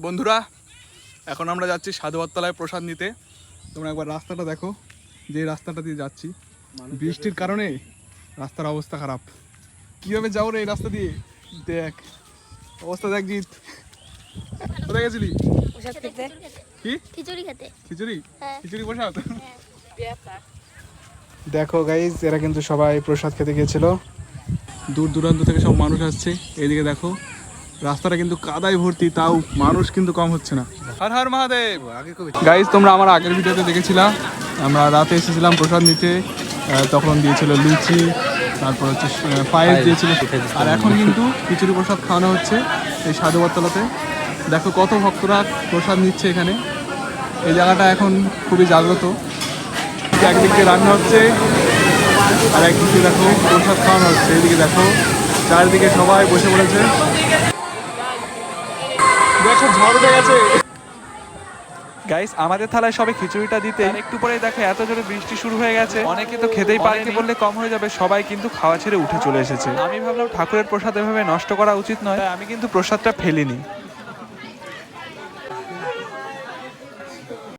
বন্ধুরা এখন আমরা যাচ্ছি সাধুবাদতলায় প্রসাদ নিতে। তোমরা একবার রাস্তাটা দেখো, যে রাস্তাটা দিয়ে যাচ্ছি বৃষ্টির কারণে রাস্তার অবস্থা খারাপ। কিভাবে যাও রে এই রাস্তা দিয়ে? দেখ অবস্থা, দেখ জিৎ কোথায় গেছিলি? কি খিচুড়ি খেতে? খিচুড়ি? হ্যাঁ। খিচুড়ি প্রসাদ? দেখো গাইজ, এরা কিন্তু সবাই প্রসাদ খেতে গিয়েছিল। দূর দূরান্ত থেকে সব মানুষ আসছে। এইদিকে দেখো রাস্তাটা কিন্তু কাদায় ভর্তি, তাও মানুষ কিন্তু কম হচ্ছে না। হর হর মহাদেব। গাইজ তোমরা আমার আগের ভিডিওতে দেখেছিলাম, আমরা রাতে এসেছিলাম প্রসাদ নিতে, তখন দিয়েছিল লুচি, তারপর হচ্ছে পায়েস দিয়েছিল, আর এখন কিন্তু খিচুড়ি প্রসাদ খাওয়ানো হচ্ছে এই সাধুবাদতলাতে। দেখো কত ভক্তরা প্রসাদ নিচ্ছে এখানে। এই জায়গাটা এখন খুবই জাগ্রত, একদিক দিয়ে রান্না হচ্ছে আর একদিকে দেখো প্রসাদ খাওয়ানো হচ্ছে। এদিকে দেখো চারিদিকে সবাই বসে পড়েছে, দেখো ঝড় উঠে গেছে। গাইস আমাদের থালায় সবে খিচুড়িটা দিতে একটু পরেই দেখো এত জোরে বৃষ্টি শুরু হয়ে গেছে। অনেকে তো খেতেই পারেনি, বললে কম হয়ে যাবে, সবাই কিন্তু খাওয়া ছেড়ে উঠে চলে এসেছে। আমি ভাবলাম ঠাকুরের প্রসাদ এভাবে নষ্ট করা উচিত নয়, তাই আমি কিন্তু প্রসাদটা ফেলিনি।